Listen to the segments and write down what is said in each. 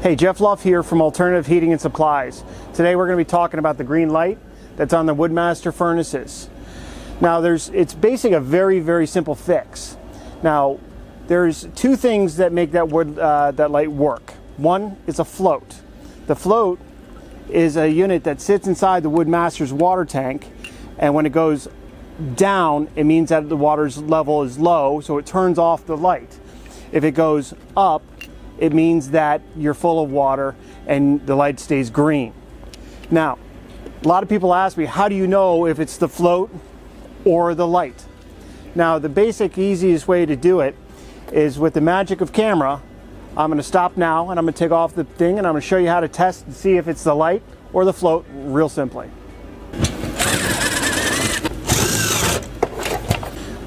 Hey, Jeff Luff here from Alternative Heating and Supplies. Today we're going to be talking about the green light that's on the WoodMaster furnaces. Now it's basically a very simple fix. Now there's two things that make that light work. One is a float. The float is a unit that sits inside the WoodMaster's water tank, and when it goes down it means that the water's level is low, so it turns off the light. If it goes up, it means that you're full of water and the light stays green. Now, a lot of people ask me, how do you know if it's the float or the light? Now, the basic easiest way to do it is with the magic of camera. I'm going to stop now and I'm going to take off the thing and I'm going to show you how to test and see if it's the light or the float real simply.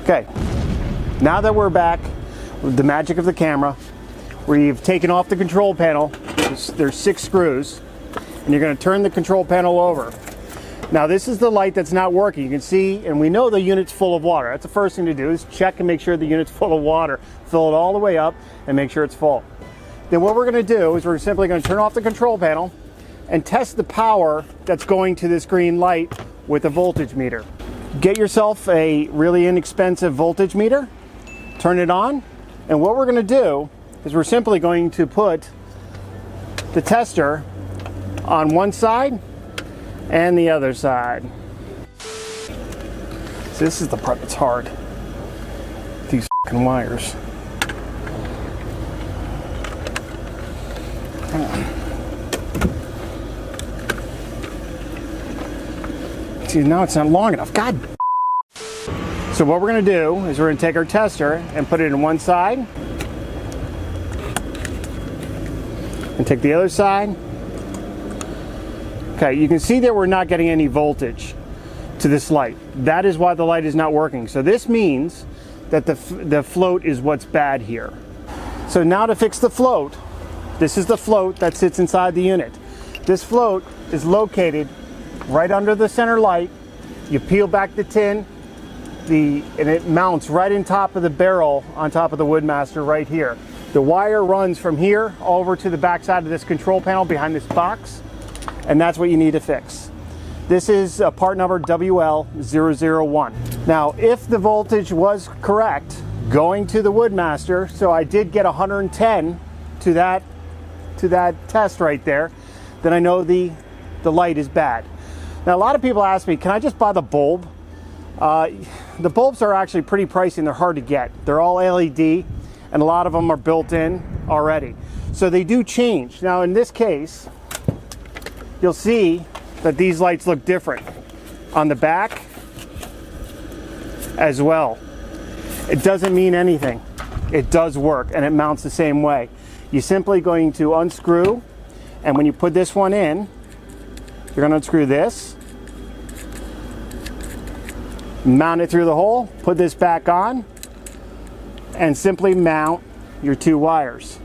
Okay, now that we're back with the magic of the camera, we've taken off the control panel. There's 6 screws, and you're going to turn the control panel over. Now this is the light that's not working. You can see, and we know the unit's full of water. That's the first thing to do, is check and make sure the unit's full of water. Fill it all the way up and make sure it's full. Then what we're going to do is we're simply going to turn off the control panel and test the power that's going to this green light with a voltage meter. Get yourself a really inexpensive voltage meter, turn it on, and what we're going to do is we're simply going to put the tester on one side and the other side. So this is the part that's hard. These fucking wires. Come on. See, now it's not long enough. God. So what we're going to do is we're going to take our tester and put it in one side. And take the other side. Okay, you can see that we're not getting any voltage to this light. That is why the light is not working. So this means that the float is what's bad here. So now to fix the float, this is the float that sits inside the unit. This float is located right under the center light. You peel back the tin, and it mounts right in top of the barrel on top of the WoodMaster right here. The wire runs from here over to the back side of this control panel behind this box, and that's what you need to fix. This is part number WL001. Now, if the voltage was correct going to the WoodMaster, so I did get 110 to that test right there, then I know the light is bad. Now, a lot of people ask me, can I just buy the bulb? The bulbs are actually pretty pricey and they're hard to get. They're all LED. And a lot of them are built in already. So they do change. Now in this case, you'll see that these lights look different on the back as well. It doesn't mean anything. It does work and it mounts the same way. You're simply going to unscrew, and when you put this one in, you're going to unscrew this, mount it through the hole, put this back on, and simply mount your 2 wires.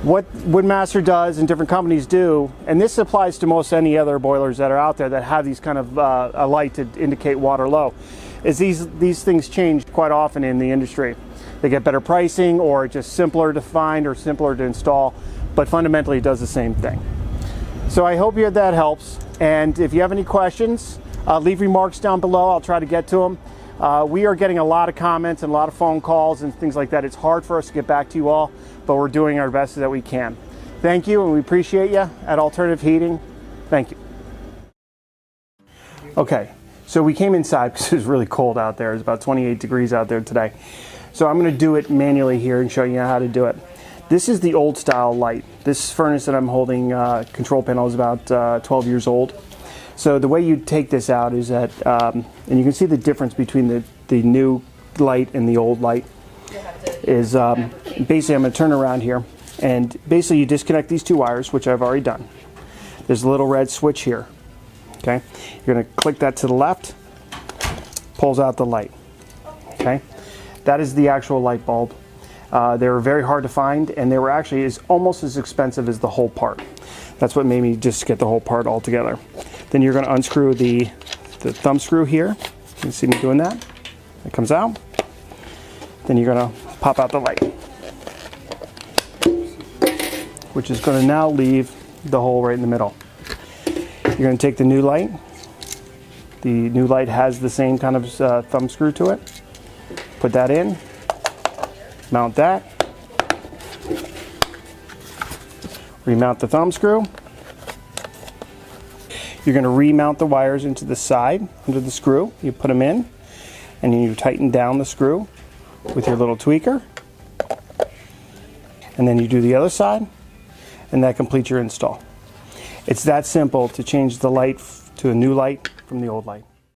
What WoodMaster does and different companies do, and this applies to most any other boilers that are out there that have these kind of a light to indicate water low, is these things change quite often in the industry. They get better pricing or just simpler to find or simpler to install, but fundamentally it does the same thing. So I hope that helps, and if you have any questions, leave remarks down below. I'll try to get to them. We are getting a lot of comments and a lot of phone calls and things like that. It's hard for us to get back to you all, but we're doing our best that we can. Thank you, and we appreciate you at Alternative Heating. Thank you. Okay, so we came inside because it was really cold out there. It's about 28 degrees out there today. So I'm going to do it manually here and show you how to do it. This is the old style light. This furnace that I'm holding, control panel, is about 12 years old. So the way you take this out is that, and you can see the difference between the new light and the old light, is basically, I'm going to turn around here, and basically you disconnect these 2 wires, which I've already done. There's a little red switch here, okay? You're going to click that to the left, pulls out the light, okay? That is the actual light bulb. They were very hard to find, and they were actually almost as expensive as the whole part. That's what made me just get the whole part all together. Then you're going to unscrew the thumb screw here. You can see me doing that. It comes out. Then you're going to pop out the light. which is going to now leave the hole right in the middle. You're going to take the new light. The new light has the same kind of thumb screw to it. Put that in, mount that, remount the thumb screw. You're going to remount the wires into the side under the screw. You put them in, and then you tighten down the screw with your little tweaker. And then you do the other side, and that completes your install. It's that simple to change the light to a new light from the old light.